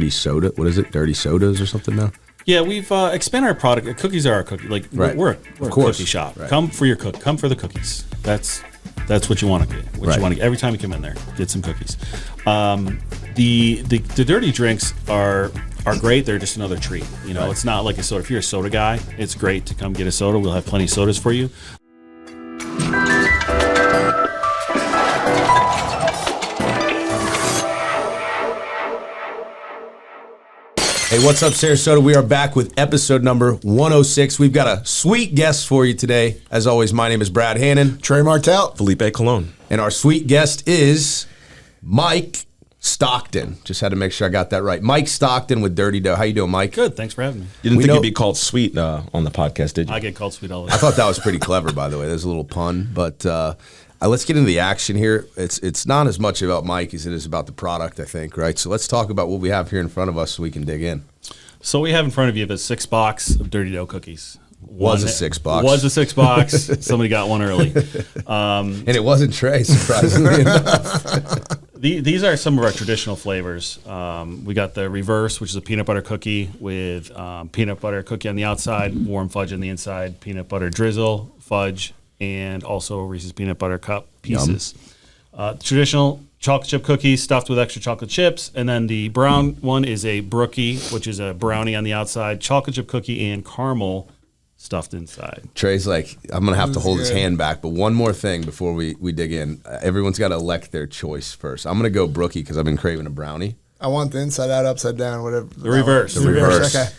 dirty soda. What is it? Dirty sodas or something now? Yeah, we've expanded our product. Cookies are our cookie. Like Right. we're a cookie shop. Right. Come for your Come for the cookies. That's what you want to get. What Right. you want to every time you come in there, get some cookies. The dirty drinks are great. They're just another treat. You know, It's not like a soda. If you're a soda guy, it's great to come get a soda. We'll have plenty of sodas for you. Hey, what's up, Sarasota? We are back with episode number 106. We've got a sweet guest for you today. As always, my name is Brad Hannon. Trey Martell. Felipe Colon. And our sweet guest is Mike Stockton. Just had to make sure I got that right. Mike Stockton with Dirty Dough. How you doing, Mike? Good. Thanks for having me. You didn't think you'd be called Sweet on the podcast, did you? I get called sweet all the I time. thought that was pretty clever, by the way. There's a little pun. But let's get into the action here. It's not as much about Mike as it is about the product, I think, right? So let's talk about what we have here in front of us so we can dig in. So we have in front of you a 6-box of Dirty Dough cookies. Was a 6-box. Was a 6-box. Somebody got one early. And it wasn't Trey, surprisingly enough. These are some of our traditional flavors. We got the reverse, which is a peanut butter cookie with peanut butter cookie on the outside, warm fudge on the inside, peanut butter drizzle, fudge, and also Reese's peanut butter cup pieces. Traditional chocolate chip cookies stuffed with extra chocolate chips. And then the brown one is a brookie, which is a brownie on the outside, chocolate chip cookie, and caramel stuffed inside. Trey's like, I'm going to have to hold his hand back. But one more thing before we dig in. Everyone's got to elect their choice first. I'm going to go brookie because I've been craving a brownie. I want the inside out, upside down, whatever. The reverse. The reverse. Okay.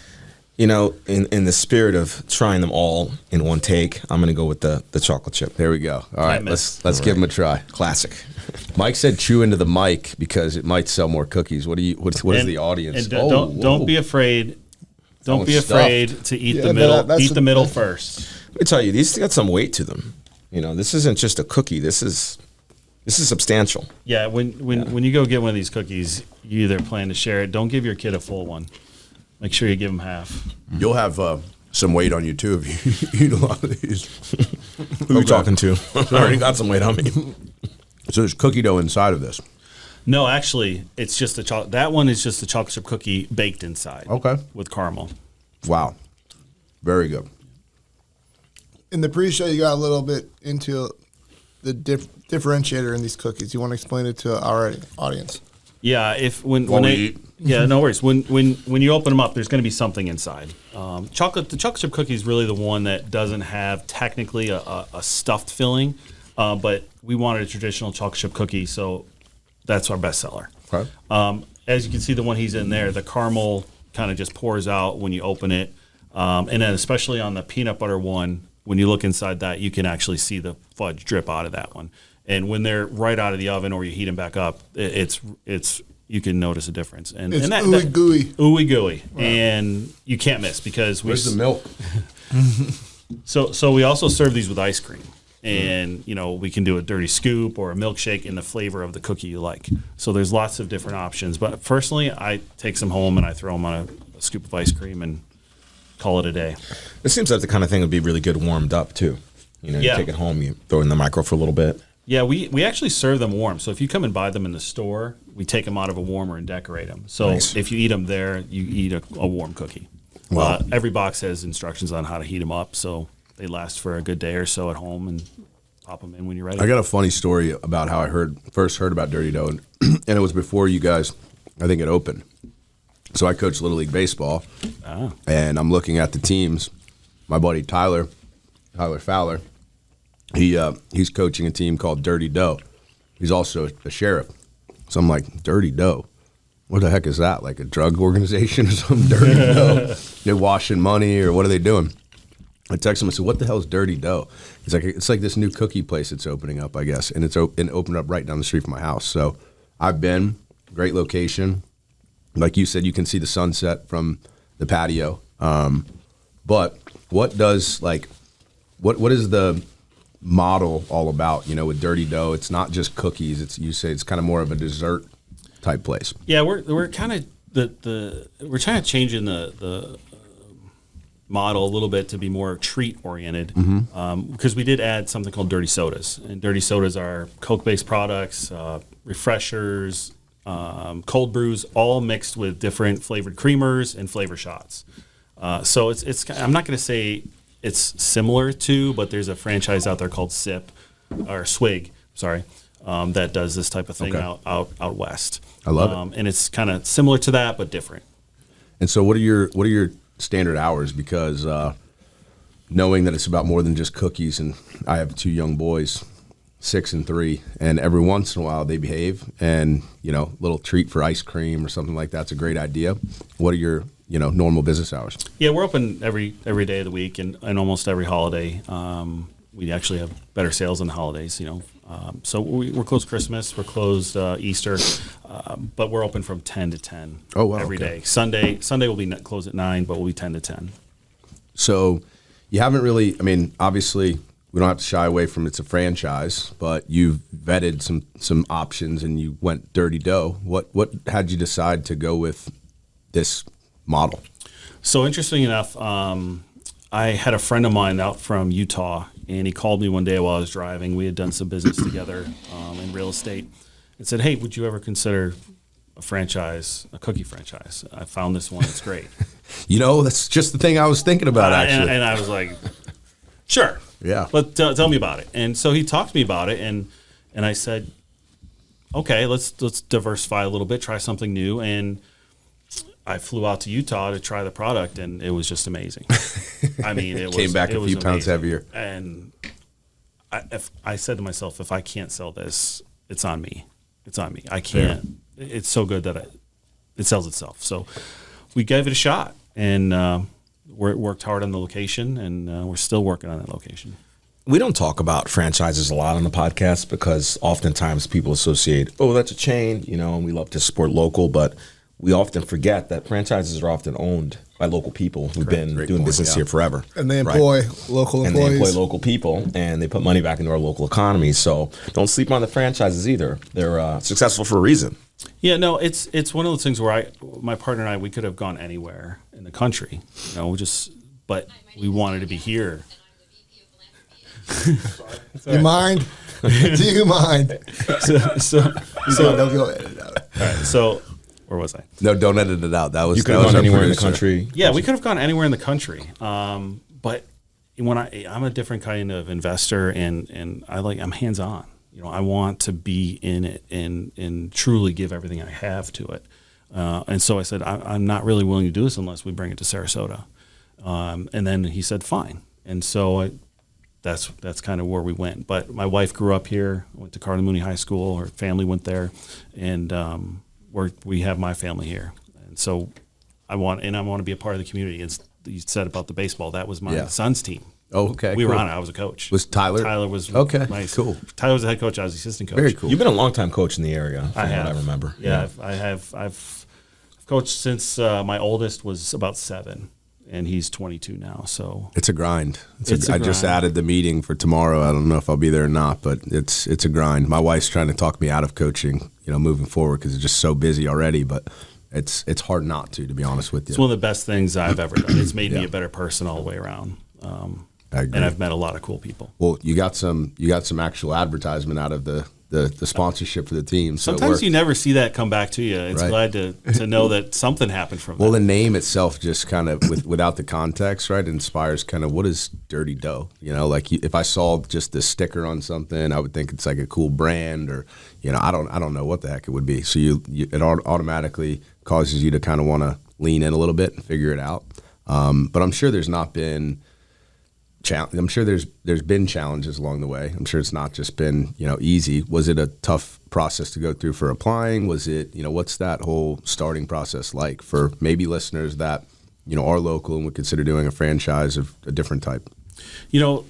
You know, in the spirit of trying them all in one take, I'm going to go with the chocolate chip. There we go. All right, let's give him a try. Classic. Mike said chew into the mic because it might sell more cookies. What is the audience? And don't be afraid. Don't be afraid to eat the middle. Eat the middle first. Let me tell you, these got some weight to them. You know, this isn't just a cookie. This is substantial. Yeah, when you go get one of these cookies, you either plan to share it. Don't give your kid a full one. Make sure you give them half. You'll have some weight on you too if you eat a lot of these. Who are you talking to? I already got some weight on me. So there's cookie dough inside of this. No, actually, it's just that one is just a chocolate chip cookie baked inside. Okay. With caramel. Wow. Very good. In the pre-show, you got a little bit into the differentiator in these cookies. You want to explain it to our audience? Yeah, no worries. When you open them up, there's going to be something inside. The chocolate chip cookie is really the one that doesn't have technically a stuffed filling, but we wanted a traditional chocolate chip cookie, so that's our best seller. Okay. As you can see, the one he's in there, the caramel kind of just pours out when you open it, and then especially on the peanut butter one, when you look inside that, you can actually see the fudge drip out of that one. And when they're right out of the oven or you heat them back up, it's you can notice a difference. And it's that, ooey gooey. Ooey gooey. Wow. And you can't miss because where's the milk? So we also serve these with ice cream. And, we can do a dirty scoop or a milkshake in the flavor of the cookie you like. So there's lots of different options. But personally, I take some home and I throw them on a scoop of ice cream and call it a day. It seems like the kind of thing would be really good warmed up, too. You take it home, you throw it in the micro for a little bit. Yeah, we actually serve them warm. So if you come and buy them in the store, we take them out of a warmer and decorate them. So If you eat them there, you eat a warm cookie. Wow. Every box has instructions on how to heat them up, so they last for a good day or so at home, and pop them in when you're ready. I got a funny story about how I first heard about Dirty Dough, and it was before you guys, I think it opened. So I coach Little League Baseball, and I'm looking at the teams. My buddy Tyler Fowler, he's coaching a team called Dirty Dough. He's also a sheriff. So I'm like, Dirty Dough? What the heck is that? Like a drug organization or something? Dirty Dough? They're washing money or what are they doing? I text him and said, what the hell is Dirty Dough? He's like, it's like this new cookie place that's opening up, I guess. And it opened up right down the street from my house. So I've been, great location. Like you said, you can see the sunset from the patio. But what is the model all about, with Dirty Dough? It's not just cookies. You say it's kind of more of a dessert type place. Yeah, we're kind of we're trying to change in the model a little bit to be more treat oriented, because we did add something called dirty sodas, and dirty sodas are Coke based products, refreshers, cold brews, all mixed with different flavored creamers and flavor shots. So it's I'm not going to say it's similar to, but there's a franchise out there called Swig, that does this type of thing out west. I love it. And it's kind of similar to that, but different. And so what are your standard hours? Because knowing that it's about more than just cookies, and I have 2 young boys, 6 and 3, and every once in a while they behave, and little treat for ice cream or something like that's a great idea. What are your normal business hours? Yeah, we're open every day of the week and almost every holiday. We actually have better sales on the holidays, So we're closed Christmas, we're closed Easter, but we're open from 10 to 10 every day. Sunday will be closed at 9, but we'll be 10 to 10. So you haven't really, obviously we don't have to shy away from it's a franchise, but you've vetted some options and you went Dirty Dough. What had you decide to go with this model? So interesting enough, I had a friend of mine out from Utah, and he called me one day while I was driving. We had done some business together in real estate, and said, "Hey, would you ever consider a cookie franchise? I found this one; it's great." That's just the thing I was thinking about, actually. And I was like, "Sure, yeah, but tell me about it." And so he talked to me about it, and I said, "Okay, let's diversify a little bit, try something new." And I flew out to Utah to try the product, and it was just amazing. It came back a few pounds heavier. And I said to myself, if I can't sell this, it's on me. It's on me. I can't. Yeah. It's so good that it sells itself. So we gave it a shot, and we worked hard on the location, and we're still working on that location. We don't talk about franchises a lot on the podcast because oftentimes people associate, that's a chain, and we love to support local, but we often forget that franchises are often owned by local people who've been doing business here forever. And they employ local employees. And they employ local people, and they put money back into our local economy. So don't sleep on the franchises either. They're successful for a reason. Yeah, no, it's one of those things where my partner and I, we could have gone anywhere in the country, but we wanted to be here. Do you mind? Do you mind? So don't go edit out. All right, so where was I? No, don't edit it out. That was you could have gone anywhere in the country. Yeah, we could have gone anywhere in the country. But when I'm a different kind of investor, and I'm hands on. I want to be in it and truly give everything I have to it. And so I said, I'm not really willing to do this unless we bring it to Sarasota. And then he said, fine. And so that's kind of where we went. But my wife grew up here, went to Cardinal Mooney High School. Her family went there, and we have my family here. And so I want to be a part of the community. And you said about the baseball, that was my son's team. Oh, okay. We were on it. I was a coach. Was Tyler? Tyler was cool. Tyler was the head coach. I was the assistant coach. Very cool. You've been a long-time coach in the area, from what I remember. Yeah. I've coached since my oldest was about 7, and he's 22 now. So it's a grind. I just added the meeting for tomorrow. I don't know if I'll be there or not, but it's a grind. My wife's trying to talk me out of coaching, moving forward because it's just so busy already. But it's hard not to be honest with you. It's one of the best things I've ever done. It's made me a better person all the way around. I agree. And I've met a lot of cool people. Well, you got some actual advertisement out of the sponsorship for the team. So sometimes you never see that come back to you. It's glad to know that something happened from Well, that. the name itself just kind of, without the context, right, inspires kind of what is Dirty Dough? If I saw just this sticker on something, I would think it's like a cool brand, or I don't know what the heck it would be. So it automatically causes you to kind of want to lean in a little bit and figure it out. But I'm sure there's not been. I'm sure there's been challenges along the way. I'm sure it's not just been easy. Was it a tough process to go through for applying? Was it what's that whole starting process like for maybe listeners that are local and would consider doing a franchise of a different type?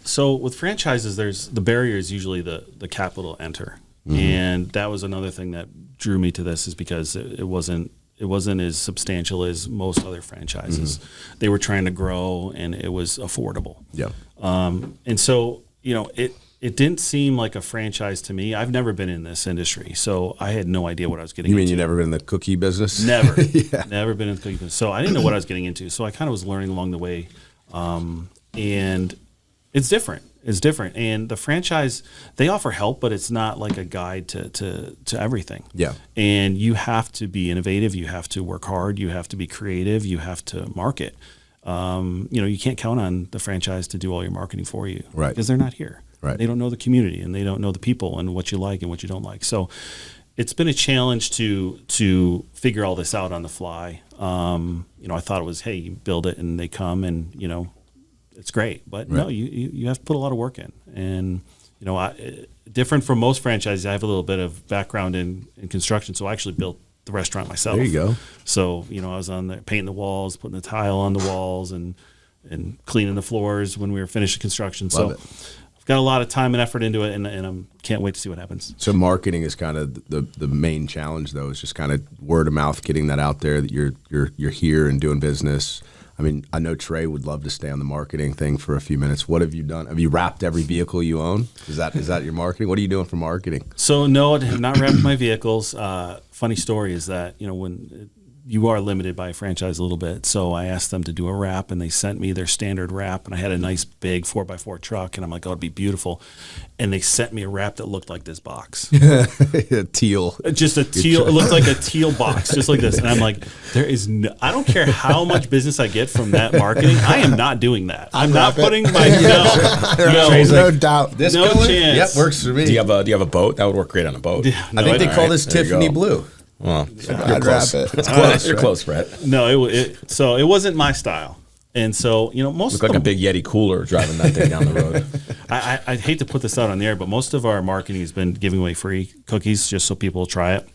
So with franchises, there's the barrier is usually the capital enter, and that was another thing that drew me to this, is because it wasn't as substantial as most other franchises. They were trying to grow, and it was affordable. Yeah. And so, it didn't seem like a franchise to me. I've never been in this industry, so I had no idea what I was getting into. You mean you never been in the cookie business? Never. Never been in the cookie business. So I didn't know what I was getting into. So I kind of was learning along the way. And it's different. is different. And the franchise, they offer help, but it's not like a guide to everything. Yeah. And you have to be innovative. You have to work hard. You have to be creative. You have to market. You can't count on the franchise to do all your marketing for you. Right. Because they're not here. Right. They don't know the community, and they don't know the people and what you like and what you don't like. So it's been a challenge to figure all this out on the fly. I thought it was, hey, you build it and they come and, it's great. But no, you have to put a lot of work in. And, different from most franchises, I have a little bit of background in construction. So I actually built the restaurant myself. There you go. So, I was on there painting the walls, putting the tile on the walls and cleaning the floors when we were finishing construction. Love it. I've got a lot of time and effort into it, and I can't wait to see what happens. So marketing is kind of the main challenge, though. Is just kind of word of mouth, getting that out there that you're here and doing business. I mean, I know Trey would love to stay on the marketing thing for a few minutes. What have you done? Have you wrapped every vehicle you own? Is that your marketing? What are you doing for marketing? So no, I have not wrapped my vehicles. Funny story is that when you are limited by a franchise a little bit. So I asked them to do a wrap, and they sent me their standard wrap, and I had a nice big 4x4 truck, and I'm like, oh, it'd be beautiful. And they sent me a wrap that looked like this box. Teal. Just a teal. It looked like a teal box, just like this. And I'm like, I don't care how much business I get from that marketing. I am not doing that. I'm not putting my, no doubt. This no color? chance. Yep, works for me. Do you have a boat? That would work great on a boat. Yeah, no, I think they call this There you Tiffany go. blue. Well, I'd wrap it. It's close. You're close, Brett. No, so it wasn't my style. And so, most Look like a big Yeti cooler driving that thing down the road. I hate to put this out on the air, but most of our marketing has been giving away free cookies just so people will try it.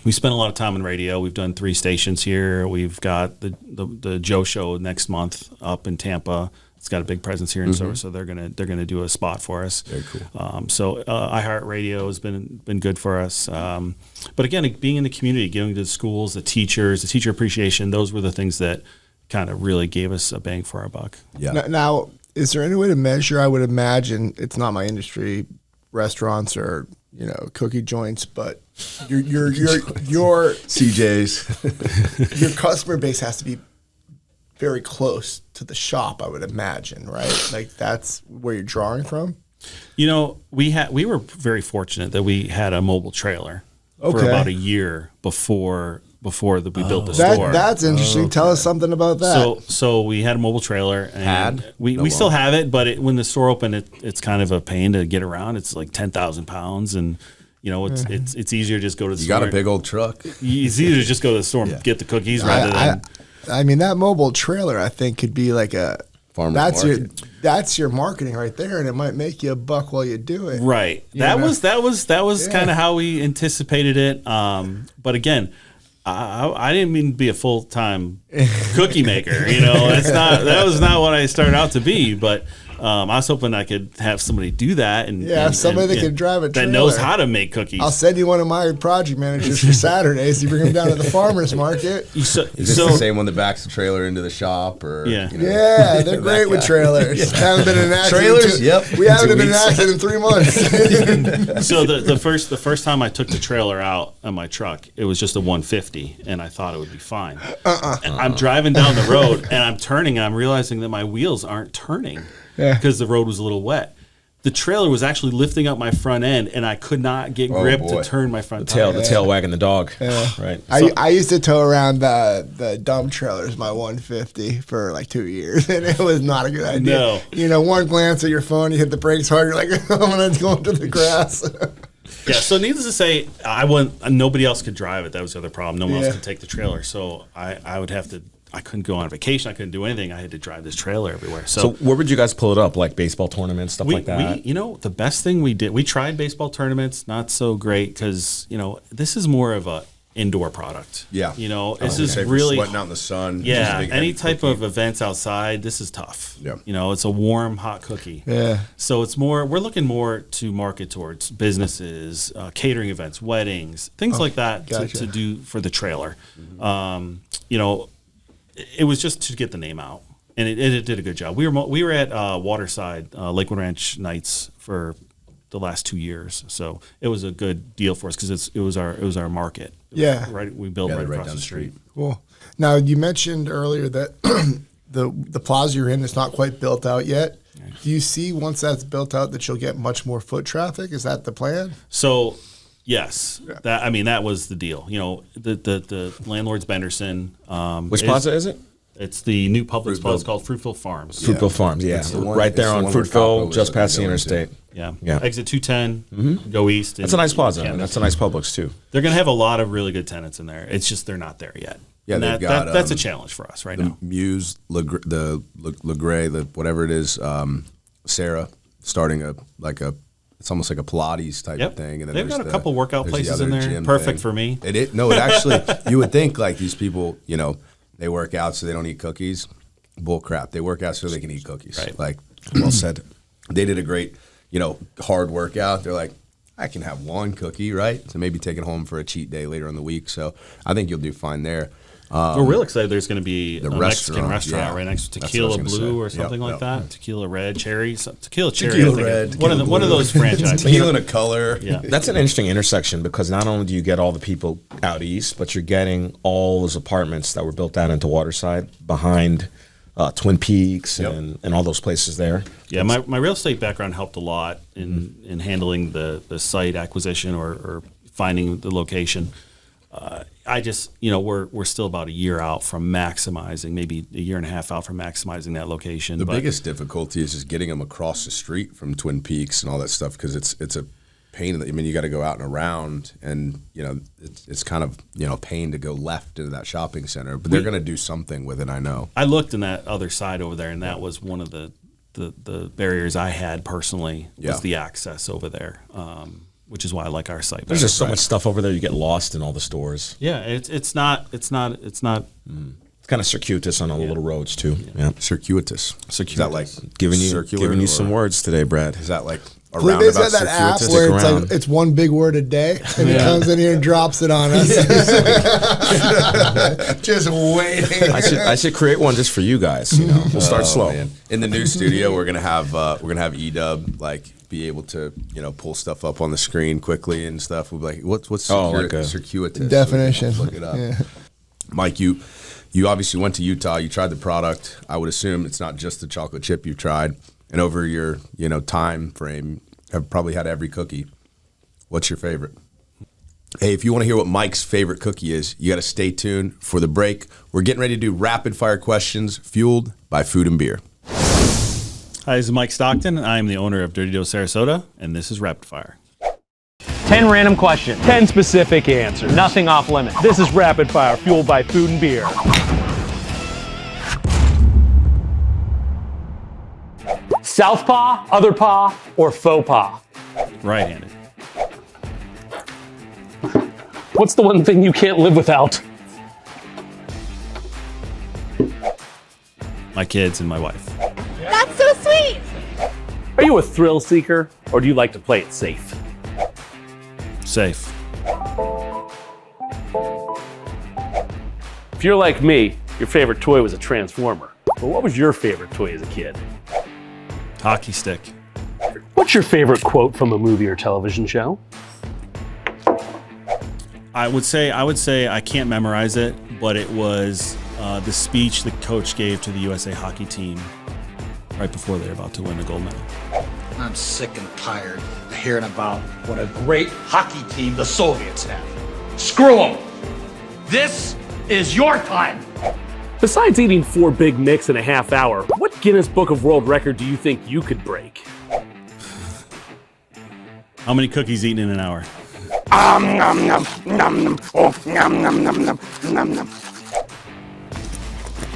We spent a lot of time on radio. We've done 3 stations here. We've got the Joe Show next month up in Tampa. It's got a big presence here in Sarasota. They're gonna do a spot for us. Very cool. So iHeartRadio has been good for us. But again, being in the community, giving to the schools, the teachers, the teacher appreciation, those were the things that kind of really gave us a bang for our buck. Yeah. Now, is there any way to measure? I would imagine it's not my industry, restaurants or cookie joints, but your CJ's. your customer base has to be very close to the shop, I would imagine, right? Like that's where you're drawing from. We were very fortunate that we had a mobile trailer for about a year before we built the store. That's interesting. Tell us something about that. So we had a mobile trailer, and we still have it, but when the store opened, it's kind of a pain to get around. It's like 10,000 pounds, and it's easier to just go to the store. You got a big old truck. It's easier to just go to the store and get the cookies rather than. I mean, that mobile trailer, I think, could be like a farmer's market. That's your marketing right there, and it might make you a buck while you do it. Right. That was kind of how we anticipated it. But again, I didn't mean to be a full-time cookie maker. That was not what I started out to be. But I was hoping I could have somebody do that, and somebody that can drive a trailer that knows how to make cookies. I'll send you one of my project managers for Saturdays. You bring them down to the farmers market. Is this the same one that backs the trailer into the shop, or yeah, they're great with trailers. Haven't been in an accident. Trailers, yep. We haven't been in an accident in 3 months. So the first time I took the trailer out on my truck, it was just a 150, and I thought it would be fine. I'm driving down the road, and I'm turning, and I'm realizing that my wheels aren't turning. Because the road was a little wet. The trailer was actually lifting up my front end, and I could not get grip to turn my front tire. The tail wagging the dog. Right. I used to tow around the dump trailers, my 150, for like 2 years, and it was not a good idea. No. One glance at your phone, you hit the brakes hard, you're like, oh, and it's going to the grass. Yeah, so needless to say, nobody else could drive it. That was the other problem. No one else could take the trailer. So I couldn't go on vacation. I couldn't do anything. I had to drive this trailer everywhere. So where would you guys pull it up? Like baseball tournaments, stuff like that? The best thing we did, we tried baseball tournaments, not so great because, this is more of a indoor product. Yeah. This is really sweating out in the sun. Yeah. Any type of events outside, this is tough. Yeah. It's a warm, hot cookie. Yeah. So we're looking more to market towards businesses, catering events, weddings, things like that to do for the trailer. It was just to get the name out, and it did a good job. We were at Waterside Lakewood Ranch nights for the last 2 years, so it was a good deal for us because it was our market. Yeah, right. We built right across the street. Cool. Now you mentioned earlier that the plaza you're in is not quite built out yet. Do you see once that's built out that you'll get much more foot traffic? Is that the plan? So, yes, that was the deal. You know, the landlord's Benderson. Which plaza is it? It's the new Publix plaza. It's called Fruitville Farms. Fruitville Farms, yeah. It's the one- right there it's the on one where Fruitville, Capo just lives past the going interstate. Yeah. Yeah. Exit 210, go east. That's a nice plaza. Candace. That's a nice Publix, too. They're going to have a lot of really good tenants in there. It's just they're not there yet. Yeah, And they've got, that's a challenge for us right now. Muse, LeGray, whatever it is, Sarah starting it's almost like a Pilates type thing. And then They've got a couple workout there's the places in other there. gym Perfect thing. for me. It actually, you would think like these people, you know, they work out so they don't eat cookies. Bull crap. They work out so they can eat cookies. Right. Like, well said. They did a great, you know, hard workout. They're like, I can have one cookie, right? So maybe take it home for a cheat day later in the week. So I think you'll do fine there. We're real excited. There's going to be a Mexican restaurant, restaurant yeah. right next to That's what I was Tequila gonna Blue say. or something Yep, like yep. that. Tequila Red, Cherry, Tequila Cherry. Tequila I think Red, one Tequila of those franchises. Tequila in a color. Yeah. That's an interesting intersection because not only do you get all the people out east, but you're getting all those apartments that were built out into Waterside behind Twin Peaks and all those places there. Yeah, my real estate background helped a lot in handling the site acquisition or finding the location. I just, you know, we're still about a year out from maximizing, maybe a year and a half out from maximizing that location. The biggest difficulty is just getting them across the street from Twin Peaks and all that stuff because it's a pain. I mean, you got to go out and around, and you know, it's kind of, you know, pain to go left into that shopping center. But they're going to do something with it, I know. I looked in that other side over there, and that was one of the barriers I had personally was the access over there. Which is why I like our site. There's just so much stuff over there. You get lost in all the stores. Yeah, it's not. It's kind of circuitous on all the little roads too. Yeah. Circuitous. Is that like Giving you circular some words today, Brad. Is that like a They roundabout basically have that app circuitous? where it's around. like it's one big word a day, and it comes in here and drops it on us. Just waiting. I should create one just for you guys. You know, we'll start slow. Man. In the new studio, we're gonna have Edub like be able to, you know, pull stuff up on the screen quickly and stuff. We'll be like, what's circuitous? Definition. Look it up. Yeah. Mike, you obviously went to Utah. You tried the product. I would assume it's not just the chocolate chip you've tried. And over your, you know, time frame, have probably had every cookie. What's your favorite? Hey, if you want to hear what Mike's favorite cookie is, you got to stay tuned for the break. We're getting ready to do rapid fire questions fueled by food and beer. Hi, this is Mike Stockton. I am the owner of Dirty Dough Sarasota, and this is Rapid Fire. 10 random questions. 10 specific answers. Nothing off limits. This is Rapid Fire, fueled by food and beer. Southpaw, other paw, or faux paw? Right-handed. What's the one thing you can't live without? My kids and my wife. That's so sweet! Are you a thrill seeker, or do you like to play it safe? Safe. If you're like me, your favorite toy was a Transformer. But what was your favorite toy as a kid? Hockey stick. What's your favorite quote from a movie or television show? I would say I can't memorize it, but it was the speech the coach gave to the USA hockey team right before they were about to win the gold medal. I'm sick and tired of hearing about what a great hockey team the Soviets have. Screw them! This is your time! Besides eating 4 Big Mix in a half hour, what Guinness Book of World Record do you think you could break? How many cookies eaten in an hour?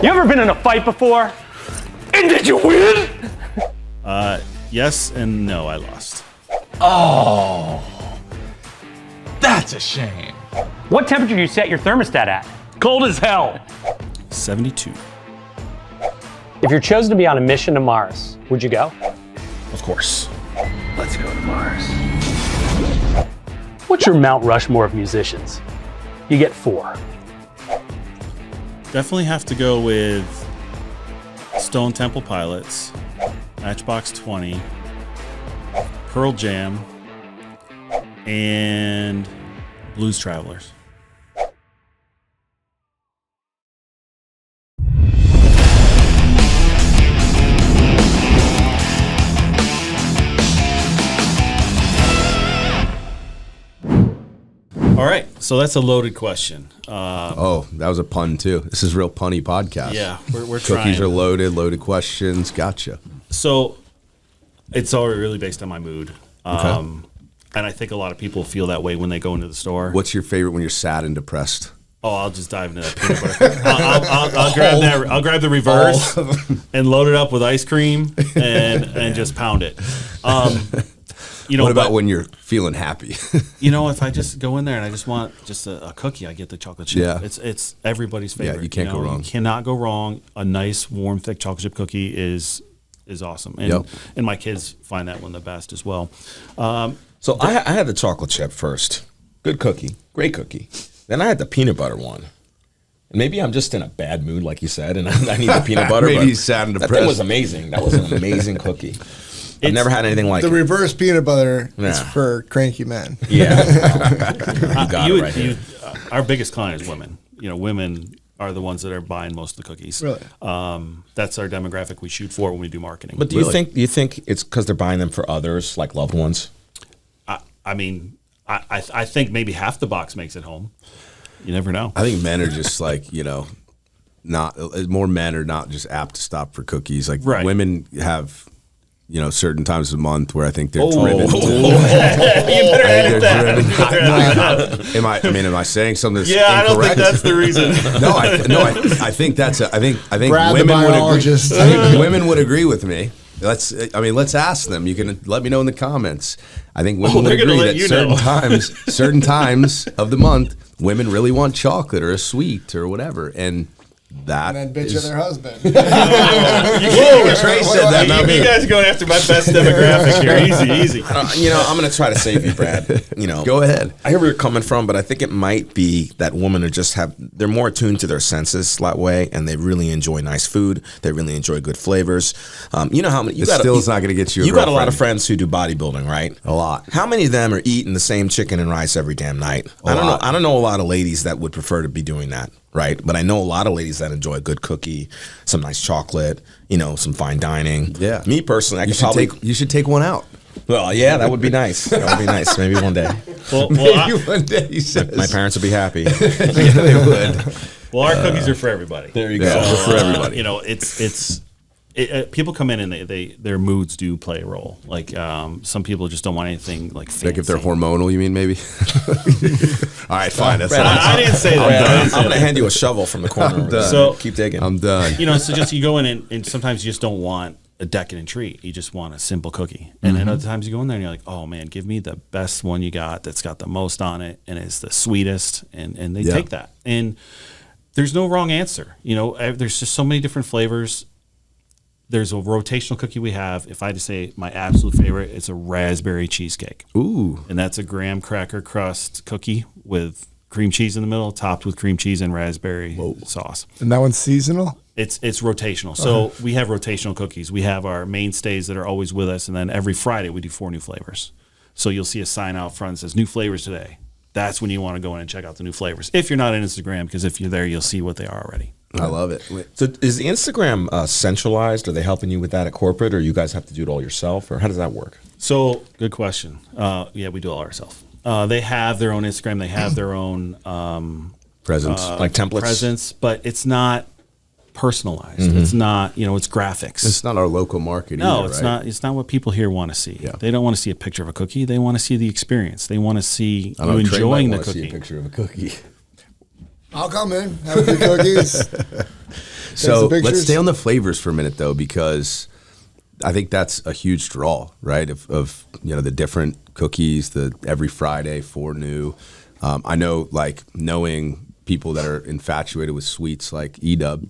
You ever been in a fight before? And did you win? Yes and no, I lost. That's a shame. What temperature do you set your thermostat at? Cold as hell. 72. If you're chosen to be on a mission to Mars, would you go? Of course. Let's go to Mars. What's your Mount Rushmore of musicians? You get 4. Definitely have to go with Stone Temple Pilots, Matchbox 20, Pearl Jam, and Blues Travelers. All right, so that's a loaded question. Oh, that was a pun too. This is real punny podcast. Yeah, we're trying. Cookies are loaded questions. Gotcha. So it's all really based on my mood. Okay. And I think a lot of people feel that way when they go into the store. What's your favorite when you're sad and depressed? Oh, I'll just dive into that peanut butter. I'll grab that. I'll grab the reverse and load it up with ice cream and just pound it. What about when you're feeling happy? If I just go in there and I just want just a cookie, I get the chocolate chip. Yeah. It's everybody's favorite. Yeah, you can't go wrong. You cannot go wrong. A nice, warm, thick chocolate chip cookie is awesome. And and my kids find that one the best as well. So I had the chocolate chip first. Good cookie. Great cookie. Then I had the peanut butter one. And maybe I'm just in a bad mood, like you said, and I need the peanut butter. Maybe but he's sad and that depressed. thing was amazing. That was an amazing cookie. I've never had anything like The it. reverse peanut butter is Yeah. for cranky men. Yeah. You got it right here. Our biggest client is women. Women are the ones that are buying most of the cookies. Really? That's our demographic we shoot for when we do marketing. But do you think it's because they're buying them for others, like loved ones? I think maybe half the box makes it home. You never know. I think men are just not more men are not just apt to stop for cookies. Like Right. women have, certain times of the month where I think they're driven. Am I saying something that's I don't think incorrect? that's the reason. I think that's I think Brad, the women would agree. biologist. I think women would agree with me. Let's ask them. You can let me know in the comments. I think women would they're gonna agree let that you certain times of the month, women really want chocolate or a sweet or whatever, and that And then bitch is- at their husband. Trey said that, not me. You guys are going after my best demographic here. Easy. I'm going to try to save you, Brad. Go ahead. I hear where you're coming from, but I think it might be that women they're more attuned to their senses that way, and they really enjoy nice food. They really enjoy good flavors. You know how many? It's not going to get you. You got a lot of friends who do bodybuilding, right? A lot. How many of them are eating the same chicken and rice every damn night? I don't know. I don't know a lot of ladies that would prefer to be doing that. Right, but I know a lot of ladies that enjoy a good cookie, some nice chocolate, some fine dining. Yeah. Me personally, You should take one out. Well, yeah, that would be nice. That would be nice. Maybe one day. Maybe one day, he says. My parents would be happy. Yeah, they would. Well, our cookies are for everybody. There you Yeah, go. they're for everybody. People come in and their moods do play a role. Like some people just don't want anything like fancy. Like if they're hormonal, you mean maybe? All right, fine. That's Brad, I didn't say that. I'm going to hand you a shovel from the corner. over there. So- keep digging. I'm done. So just you go in and sometimes you just don't want a decadent treat. You just want a simple cookie. And then other times you go in there and you're like, oh man, give me the best one you got that's got the most on it and it's the sweetest. And they take that. And there's no wrong answer. There's just so many different flavors. There's a rotational cookie we have. If I had to say my absolute favorite, it's a raspberry cheesecake. Ooh. And that's a graham cracker crust cookie with cream cheese in the middle, topped with cream cheese and raspberry sauce. And that one's seasonal? It's rotational. So we have rotational cookies. We have our mainstays that are always with us, and then every Friday we do 4 new flavors. So you'll see a sign out front that says new flavors today. That's when you want to go in and check out the new flavors. If you're not on Instagram, because if you're there, you'll see what they are already. I love it. So is the Instagram centralized? Are they helping you with that at corporate, or you guys have to do it all yourself, or how does that work? So good question. Yeah, we do it all ourselves. They have their own Instagram. They have their own Presents. Like templates? presence, but it's not personalized. It's not, it's graphics. It's not our local market No, either, it's right? not. It's not what people here want to see. Yeah. They don't want to see a picture of a cookie. They want to see the experience. They want to see I you know Trey enjoying might the wanna see a cookie. picture of a cookie. I'll come in, have a few cookies. So some let's pictures. stay on the flavors for a minute, though, because I think that's a huge draw, right? Of the different cookies, the every Friday 4 new. I know, knowing people that are infatuated with sweets, like Edub,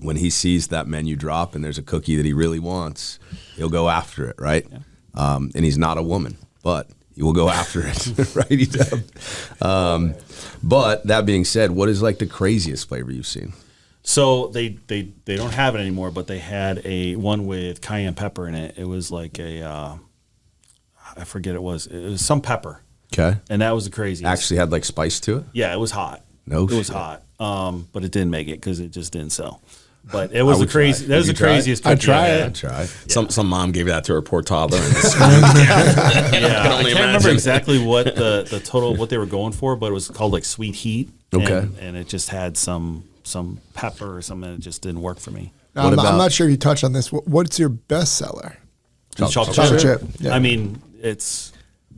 when he sees that menu drop and there's a cookie that he really wants, he'll go after it, right? Yeah. And he's not a woman, but he will go after it, right, Edub? But that being said, what is the craziest flavor you've seen? So they don't have it anymore, but they had a one with cayenne pepper in it. It was like I forget it was some pepper, Okay. and that was the craziest. Actually had spice to it? Yeah, it was hot. No it was shit. hot. But it didn't make it because it just didn't sell. But it was the crazy. That was the craziest. I'd try it. I'd try. Some mom gave that to her poor toddler. And Yeah, I only can't remember imagine. exactly what the total what they were going for, but it was called like Sweet Heat. Okay. and it just had some pepper or something. That just didn't work for me. Now, I'm not sure if you touched on this. What's your best seller? Chocolate chip. Yeah. I mean, it's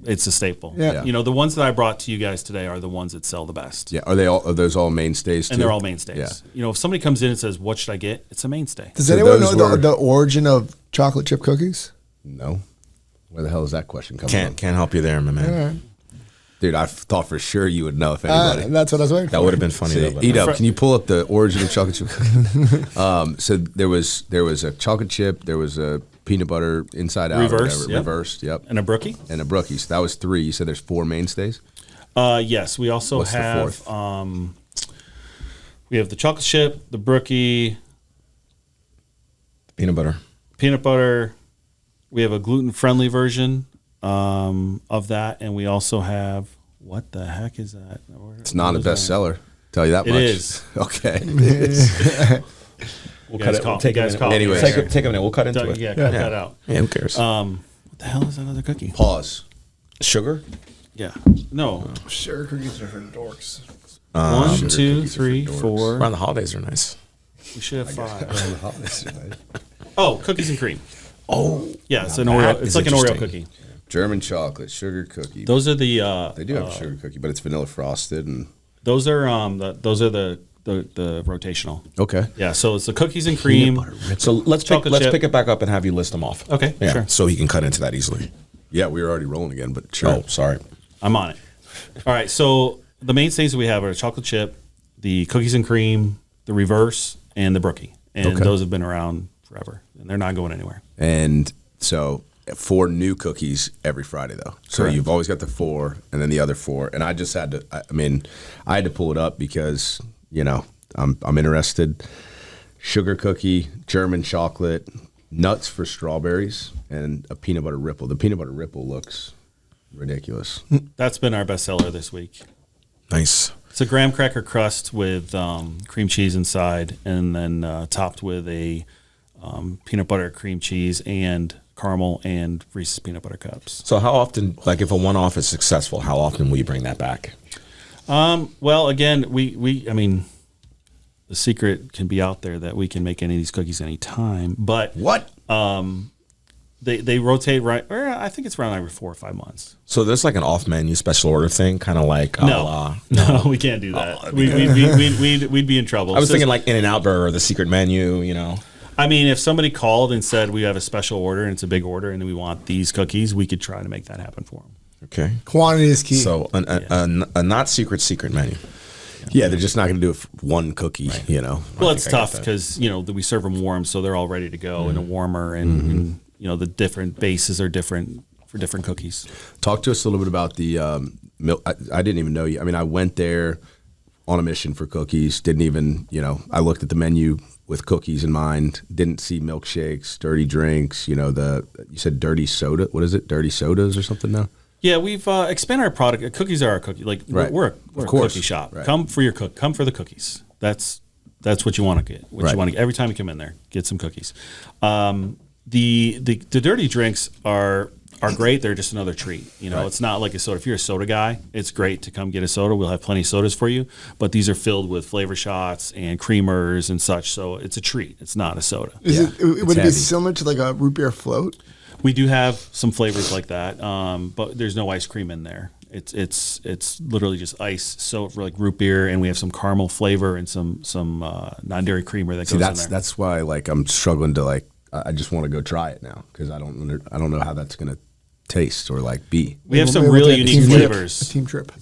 a staple. Yeah. You know, the ones that I brought to you guys today are the ones that sell the best. Yeah, are those all mainstays too? And they're all mainstays. Yeah. You know, if somebody comes in and says, "What should I get?" It's a mainstay. Does So anyone those know were- the origin of chocolate chip cookies? No. Where the hell is that question coming from? Can't help you there, my man. Dude, I thought for sure you would know if anybody. That's what I was waiting for. That would have been funny though. But Eat up. Can you pull up the origin of chocolate chip cookies? So there was a chocolate chip, there was a peanut butter inside out, or Reverse, whatever. yep. Reversed, yep, And a brookie. and a brookie. So that was 3. You said there's 4 mainstays. Yes, we also What's the have. fourth? We have the chocolate chip, the brookie, peanut butter. peanut butter. We have a gluten-friendly version of that, and we also have what the heck is that? It's not a bestseller. Tell you that It much. is. Okay. We'll cut it. Take a minute. Anyways. Take a minute. We'll cut into it. Yeah, cut that out. Yeah, who cares? What the hell is that other cookie? Pause. Sugar. Yeah. No. Sure, cookies are for dorks. 1, 2, 3, 4. Around the holidays are nice. We should have 5. Oh, cookies and cream. Oh, Yeah, it's an Now Oreo. that It's is like an Oreo interesting. cookie. German chocolate, sugar cookie. Those are the. They do have a sugar cookie, but it's vanilla frosted and Those are the rotational. okay. Yeah, so it's the cookies and cream. So let's Chocolate chip. pick it back up and have you list them off. Okay, Yeah, sure. so he can cut into that easily. Yeah, we were already rolling again, but sure. Oh, sorry. I'm on it. All right, so the mainstays that we have are chocolate chip, the cookies and cream, the reverse, and the brookie. And Okay. those have been around forever, and they're not going anywhere. And so 4 new cookies every Friday, though. So Correct. you've always got the 4 and then the other 4. And I just had to, I had to pull it up because, you know, I'm interested. Sugar cookie, German chocolate, nuts for strawberries, and a peanut butter ripple. The peanut butter ripple looks ridiculous. That's been our bestseller this week. Nice. It's a graham cracker crust with cream cheese inside, and then topped with a peanut butter cream cheese and caramel and Reese's peanut butter cups. So how often, like if a one-off is successful, how often will you bring that back? Well, again, I mean, the secret can be out there that we can make any of these cookies anytime, but What? they rotate right. Or I think it's around every 4 or 5 months. So there's like an off-menu special order thing, kind of like No, we can't do that. We'd be in trouble. I was So- thinking like In-N-Out Burger, the secret menu, you know. I mean, if somebody called and said we have a special order and it's a big order and we want these cookies, we could try to make that happen for them. Okay. Quantity is key. So a not secret menu. Yeah, they're just not going to do it for one cookie, you know. Well, it's I got tough that. because we serve them warm, so they're all ready to go in a warmer, and the different bases are different for different cookies. Talk to us a little bit about the milk. I didn't even know you. I mean, I went there on a mission for cookies. Didn't even, I looked at the menu with cookies in mind. Didn't see milkshakes, dirty drinks. You said dirty soda. What is it? Dirty sodas or something now? Yeah, we've expanded our product. Cookies are our cookie. Like Right. we're Of a course. cookie shop. Right. Come for Come for the cookies. That's what you want to get. What Right. you want to get every time you come in there. Get some cookies. The dirty drinks are great. They're just another treat. Right. It's not like a soda. If you're a soda guy, it's great to come get a soda. We'll have plenty of sodas for you. But these are filled with flavor shots and creamers and such. So it's a treat. It's not a soda. would it be heavy. similar to like a root beer float? We do have some flavors like that, but there's no ice cream in there. It's literally just ice, so for like root beer, and we have some caramel flavor and some non-dairy creamer that goes in there. That's why I'm struggling to I just want to go try it now because I don't know how that's going to taste or be. We have some Maybe really we'll take a unique team trip. flavors. A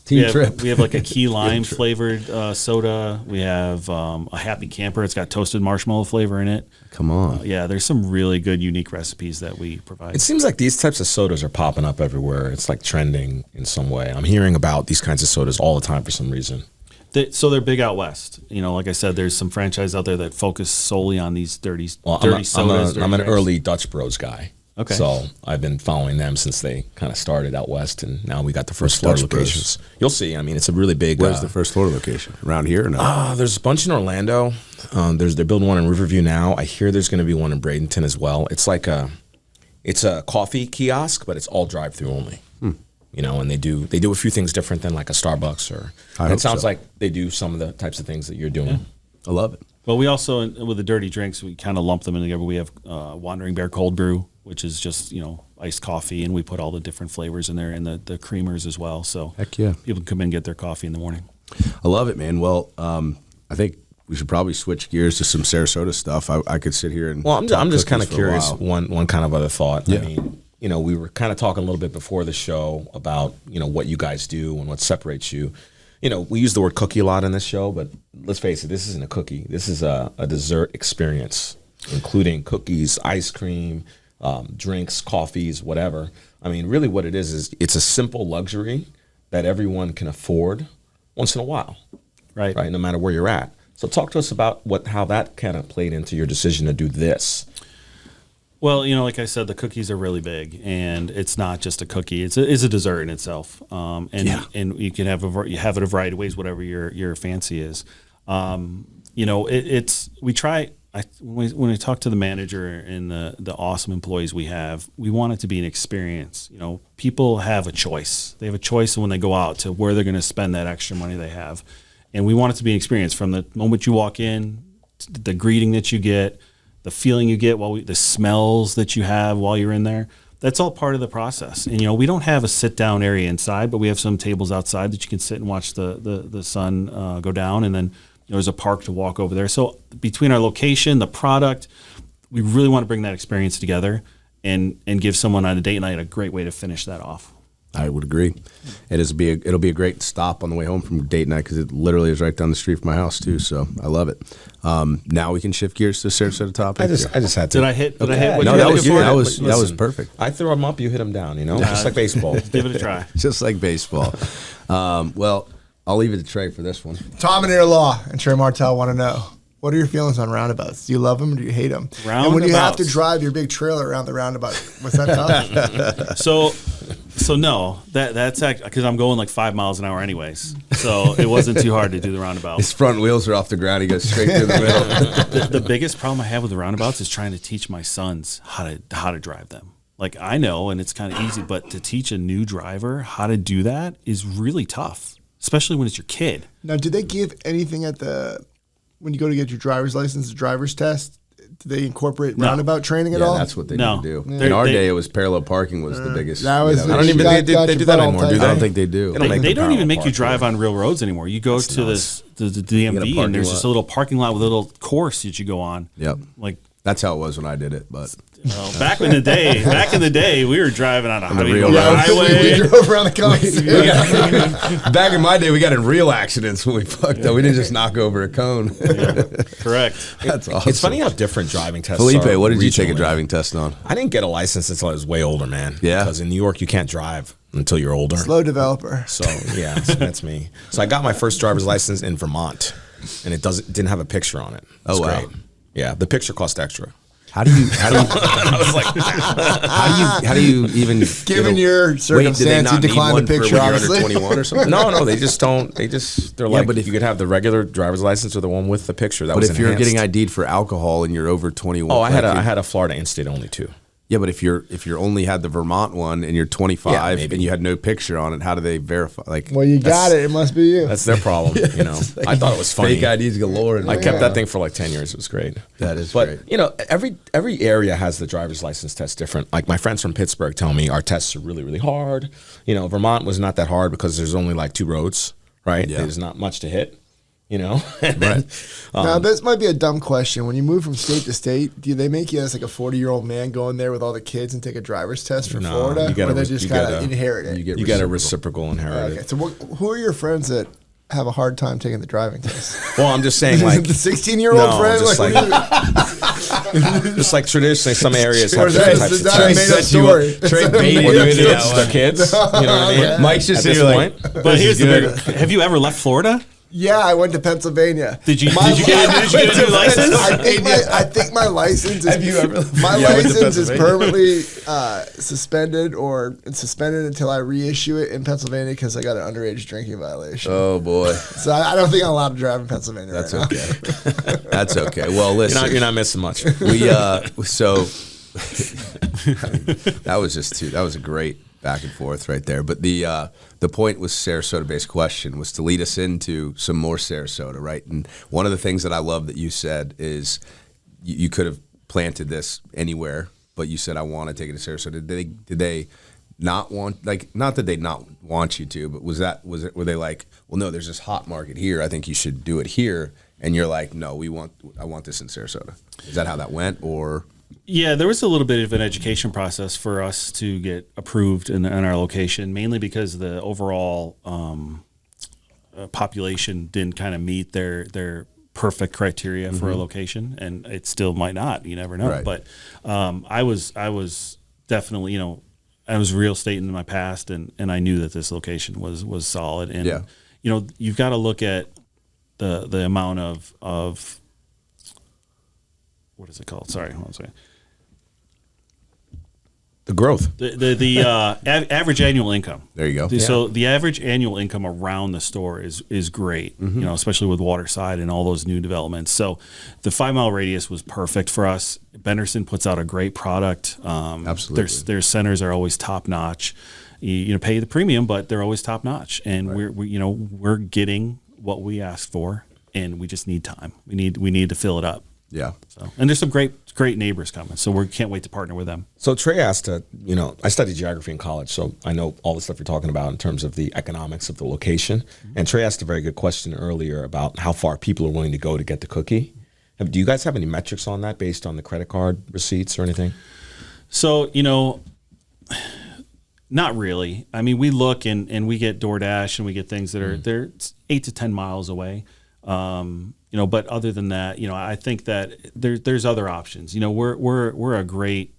team trip. We have like a key lime flavored soda. We have a happy camper. It's got toasted marshmallow flavor in it. Come on. Yeah, there's some really good unique recipes that we provide. It seems like these types of sodas are popping up everywhere. It's like trending in some way. I'm hearing about these kinds of sodas all the time for some reason. So they're big out west. Like I said, there's some franchises out there that focus solely on these dirty Well, sodas. I'm an dirty early drinks. Dutch Bros guy. Okay. So I've been following them since they kind of started out west, and now we got the first Florida locations. You'll see. I mean, it's a really big. Where's the first Florida location? Around here or no? There's a bunch in Orlando. They're building one in Riverview now. I hear there's going to be one in Bradenton as well. It's like it's a coffee kiosk, but it's all drive-through only. You know, and they do a few things different than like a Starbucks or. It sounds like they do some of the types of things that you're doing. Yeah. I love it. Well, we also, with the dirty drinks, we kind of lump them in together. We have Wandering Bear Cold Brew, which is just, iced coffee, and we put all the different flavors in there and the creamers as well. So Heck yeah. People can come in and get their coffee in the morning. I love it, man. Well, I think we should probably switch gears to some Sarasota stuff. I could sit here and. Well, I'm just kind of curious. a while. One kind of other thought. Yeah. I mean, we were kind of talking a little bit before the show about what you guys do and what separates you. We use the word cookie a lot in this show, but let's face it, this isn't a cookie. This is a dessert experience, including cookies, ice cream, drinks, coffees, whatever. I mean, really what it is it's a simple luxury that everyone can afford once in a while, Right. no matter where you're at. So talk to us about how that kind of played into your decision to do this. Well, like I said, the cookies are really big, and it's not just a cookie; it's a dessert in itself. And you can have it a variety of ways, whatever your fancy is. We try. When I talk to the manager and the awesome employees we have, we want it to be an experience. People have a choice. They have a choice when they go out to where they're going to spend that extra money they have, and we want it to be an experience from the moment you walk in, to the greeting that you get. The feeling you get the smells that you have while you're in there, that's all part of the process. And, we don't have a sit down area inside, but we have some tables outside that you can sit and watch the sun go down. And then there's a park to walk over there. So between our location, the product, we really want to bring that experience together and give someone on a date night a great way to finish that off. I would agree. It'll be a great stop on the way home from date night because it literally is right down the street from my house too. So I love it. Now we can shift gears to Sarasota topic. I just had to. Did I hit? Did I hit? What No, you that had was before? that was perfect. I threw them up, you hit them down, just like baseball. Give it a try. Just like baseball. Well, I'll leave it to Trey for this one. Tom and Air Law and Trey Martell want to know, what are your feelings on roundabouts? Do you love them or do you hate them? And when you have to drive your big trailer around the roundabout, was that tough? So no, that's because I'm going like 5 miles an hour anyways. So it wasn't too hard to do the roundabout. His front wheels are off the ground. He goes straight through the middle. The biggest problem I have with the roundabouts is trying to teach my sons how to drive them. Like I know, and it's kind of easy, but to teach a new driver how to do that is really tough, especially when it's your kid. Now, did they give anything when you go to get your driver's license, the driver's test? Do they incorporate roundabout training at all? That's what they need to do. Yeah. In our day, it was parallel parking was the biggest. That was I don't even think they do that anymore, do they? I don't think they do. They don't even make you drive on real roads anymore. You go to the DMV and there's just a little parking lot with a little course that you go on. Yep. Like that's how it was when I did it. But back in the day, we were driving on a highway. We drove around the country. back in my day, we got in real accidents when we fucked up. We didn't just knock over a cone. Correct. That's awesome. It's funny how different driving tests Felipe, are what did you take a regionally. driving test on? I didn't get a license until I was way older, man. Yeah. Because in New York, you can't drive until you're older. Slow developer. So, yeah, so that's me. So I got my first driver's license in Vermont, and it didn't have a picture on it. It's Oh, wow. great. Yeah, the picture cost extra. How do you I was like, how do you even Given your circumstance, you declined the picture, obviously. 21 or something? no, they just don't. They're like, but if you could have the regular driver's license or the one with the picture. That But was if you're enhanced. getting ID'd for alcohol and you're over 21, I had a Florida in-state only too. Yeah, but if you're only had the Vermont one and you're 25 Yeah, maybe. and you had no picture on it, how do they verify? Like, Well, you got it. It must be you. That's their problem. I thought it was funny. fake IDs galore. I kept that thing for like 10 years. It was great. That is But, great. every area has the driver's license test different. Like my friends from Pittsburgh tell me our tests are really, really hard. Vermont was not that hard because there's only like 2 roads, right? Yeah. There's not much to hit, Right. Now, this might be a dumb question. When you move from state to state, do they make you as like a 40-year-old man go in there with all the kids and take a driver's test for No, Florida? you gotta- or they just you kind of gotta- inherit it? You get a reciprocal inherited. Okay, so who are your friends that have a hard time taking the driving test? Well, I'm just saying, Is like it the 16-year-old no, friend? just Like, just like traditionally, some areas Or have is different that- types is of that a tests. made-up story? Trey baited Or you their into kids, that their one. kids. You know what I mean? Mike's just At this sitting here like, point. But here's the bigger. Have you ever left Florida? Yeah, I went to Pennsylvania. Did you get a new license? I think my license is permanently suspended until I reissue it in Pennsylvania because I got an underage drinking violation. Oh boy! So I don't think I'm allowed to drive in Pennsylvania. That's right okay. That's okay. Well, listen, You're not missing much. So that was a great back and forth right there. But the point was Sarasota-based question was to lead us into some more Sarasota, right? And one of the things that I love that you said is you could have planted this anywhere, but you said I want to take it to Sarasota. Did they not want, like, not that they not want you to, but were they like, well, no, there's this hot market here. I think you should do it here. And you're like, no, I want this in Sarasota. Is that how that went, or? Yeah, there was a little bit of an education process for us to get approved in our location, mainly because the overall population didn't kind of meet their perfect criteria for a location, and it still might not. You never know. Right. But I was definitely, I was real estate in my past, and I knew that this location was solid. And you've got to look at the amount of what is it called? Sorry, hold on a second. The growth. The average annual income. There you go. So the average annual income around the store is great, especially with Waterside and all those new developments. So the 5 mile radius was perfect for us. Benderson puts out a great product. Absolutely. Their centers are always top notch. You pay the premium, but they're always top notch, and we're getting what we asked for, and we just need time. We need to fill it up. Yeah. So, and there's some great neighbors coming, so we can't wait to partner with them. So Trey asked I studied geography in college, so I know all the stuff you're talking about in terms of the economics of the location. And Trey asked a very good question earlier about how far people are willing to go to get the cookie. Do you guys have any metrics on that based on the credit card receipts or anything? So, not really. I mean, we look and we get DoorDash and we get things that are they're 8 to 10 miles away. But other than that, I think that there's other options. We're a great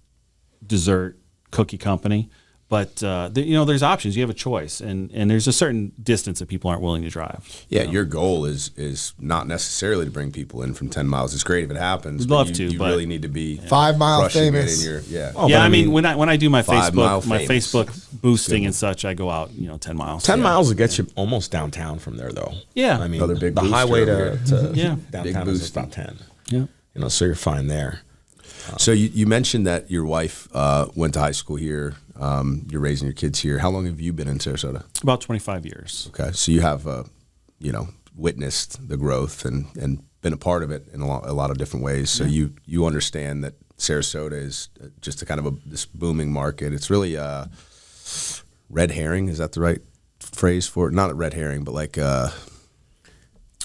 dessert cookie company, but there's options. You have a choice, and there's a certain distance that people aren't willing to drive. Yeah, your goal is not necessarily to bring people in from 10 miles. It's great if it happens. We'd but love you, to, you but really need to be 5 mile crushing it famous. in your, I mean, when I do my 5 mile Facebook boosting and such, I go out 10 miles. 10 miles will get you almost downtown from there, though. Yeah. I mean, Another big the booster highway over to Yeah. downtown Big is boost. about 10. Yeah. So you're fine there. So you mentioned that your wife went to high school here. You're raising your kids here. How long have you been in Sarasota? About 25 years. Okay, so you have witnessed the growth and been a part of it in a lot of different ways. So you understand that Sarasota is just a kind of this booming market. It's really red herring. Is that the right phrase for it? Not a red herring, but like.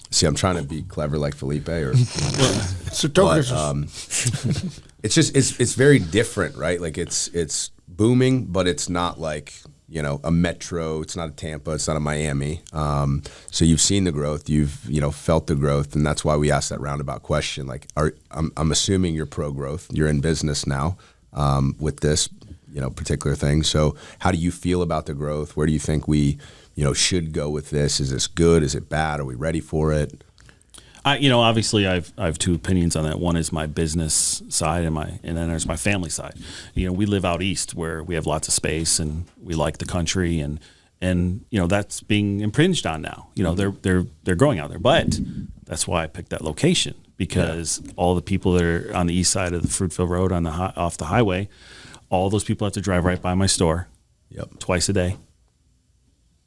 See, I'm trying to be clever like Felipe, or it's very different, right? Like it's booming, but it's not like a metro. It's not a Tampa. It's not a Miami. So you've seen the growth. You've felt the growth, and that's why we asked that roundabout question. Like, I'm assuming you're pro growth. You're in business now with this particular thing. So how do you feel about the growth? Where do you think we should go with this? Is this good? Is it bad? Are we ready for it? Obviously I have two opinions on that. One is my business side and then there's my family side. We live out east where we have lots of space and we like the country and that's being impinged on now. They're growing out there, but that's why I picked that location because all the people that are on the east side of the Fruitville Road off the highway, all those people have to drive right by my store twice a day.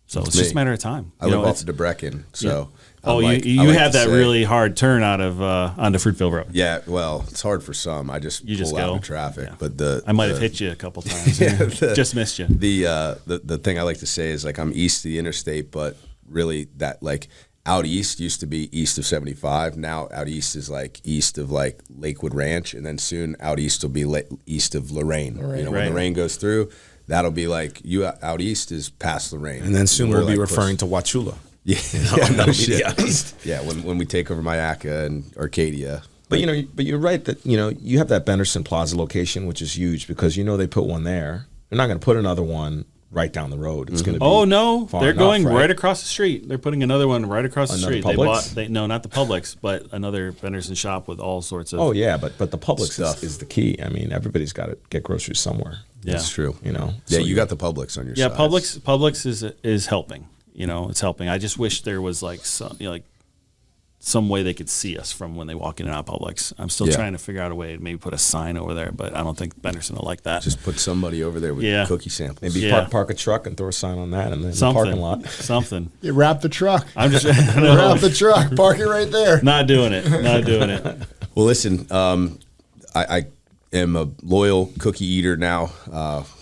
So it's just a matter of time. I live off of DeBrecken, so. You have that really hard turn out of onto Fruitville Road. Yeah, well, it's hard for some. I just pull out of traffic, but I might have hit you a couple times. Just missed you. The thing I like to say is like I'm east of the interstate, but really that like out east used to be east of 75. Now out east is like east of like Lakewood Ranch, and then soon out east will be east of Lorraine. When Lorraine goes through. That'll be like you out east is past Lorraine, and then soon we'll be referring to Wauchula. Yeah, when we take over Mayaca and Arcadia. But you're right that you have that Benderson Plaza location, which is huge because they put one there. They're not going to put another one right down the road. It's going to be. Oh no, far they're enough, going right across the street. They're putting another one right across the street. Publix? No, not the Publix, but another vendors and shop with all sorts of. Oh yeah, but the Publix Stuff. is the key. I mean, everybody's got to get groceries somewhere. Yeah. That's true. You know. Yeah, So you got the Publix on your Yeah, side. Publix is helping. You know, it's helping. I just wish there was like some way they could see us from when they walk in and out of Publix. I'm still trying to figure out a way to maybe put a sign over there, but I don't think Benderson will like that. Just put somebody over there with cookie samples. Maybe park a truck and throw a sign on that, and then Something. the parking lot. Something. You wrap the truck. I'm just Wrap the truck. Park it right there. not doing it. Not doing it. Well, listen, I am a loyal cookie eater now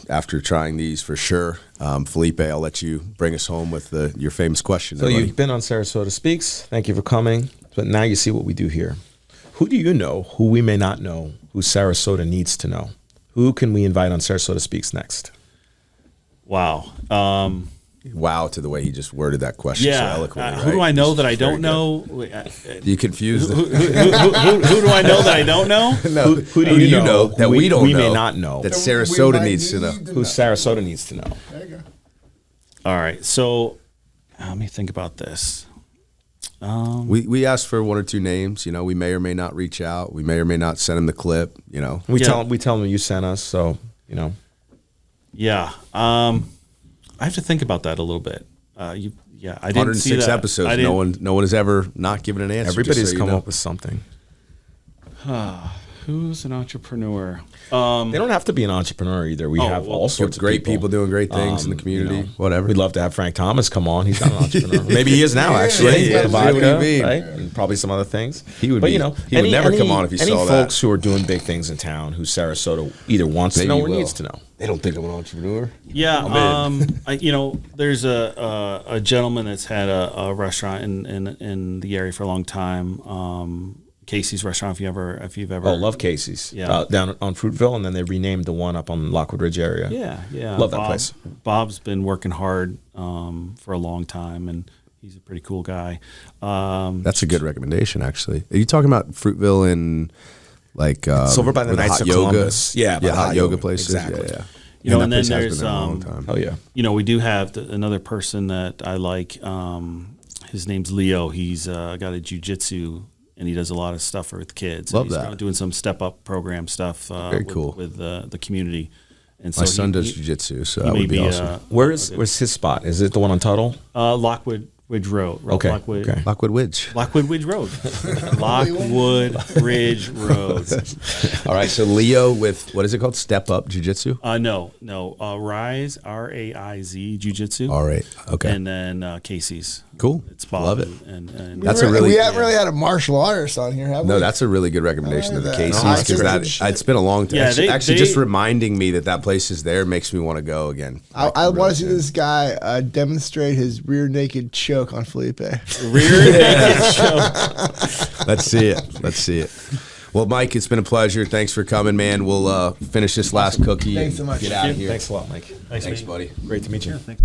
after trying these for sure. Felipe, I'll let you bring us home with your famous question. So you've been on Sarasota SpeaX. Thank you for coming. But now you see what we do here. Who do you know who we may not know who Sarasota needs to know? Who can we invite on Sarasota SpeaX next? Wow. Wow to the way he just worded that question so eloquently. Who do I know that I don't know? You confused Who do I know that I don't know? No. Who do you know that we don't know? We may not know. That Sarasota needs to know. Who Sarasota needs to know. There you go. All right. So let me think about this. We asked for one or two names. You know, we may or may not reach out. We may or may not send him the clip. You know, We tell them you sent us. So you know. Yeah. I have to think about that a little bit. I didn't see 106 that. episodes. No one has ever not given an answer. Everybody's come up with something. Who's an entrepreneur? They don't have to be an entrepreneur either. We have all sorts of great people doing great things in the community. You know, whatever. We'd love to have Frank Thomas come on. He's not an entrepreneur. Maybe he is now, actually. Yeah, The what do you vodka, mean? right? And probably some other things. He would but, be- you know, he would never come on if he any saw that. folks who are doing big things in town who Sarasota either wants to Maybe know or will. needs to know. They don't think I'm an entrepreneur. Yeah. There's a gentleman that's had a restaurant in the area for a long time. Casey's restaurant. If you've ever. Oh, love Casey's. Yeah. Down on Fruitville, and then they renamed the one up on Lockwood Ridge area. Yeah. Love that place. Bob's been working hard for a long time, and he's a pretty cool guy. That's a good recommendation, actually. Are you talking about Fruitville and like Silver by the where Knights hot of yoga? Columbus. Yeah, yeah, the hot yoga places. Exactly. Yeah. You know, that and then place has there's been there a long time. Oh yeah. we do have another person that I like. His name's Leo. He's got a jiu-jitsu, and he does a lot of stuff with kids. Love and he's that. kinda doing some step-up program stuff. Very cool. with the community. And so My son does he- jiu-jitsu, so he that may would be awesome. Where's his spot? Is it the one on Tuttle? Lockwood Ridge Road. Okay. Lockwood, Okay. Lockwood Ridge. Lockwood Ridge Road. Lockwood Ridge Road. All right, so Leo with, what is it called? Step Up Jiu-Jitsu? No. Rise, Raiz Jiu-Jitsu. All right, okay. And then Casey's. Cool. It's Bob. Love it. And That's a really- We haven't really had a martial artist on here, have we? No, that's a really good recommendation of the that. Casey's No, because that's it's been a long time. Yeah, actually, they- just reminding me that place is there makes me want to go again. I want to see this guy demonstrate his rear naked choke on Felipe. rear naked show. Let's see it. Well, Mike, it's been a pleasure. Thanks for coming, man. We'll finish this last cookie. Thanks so and much. Get out of here. Thanks a lot, Mike. Thanks, buddy. Great to meet you. Thanks.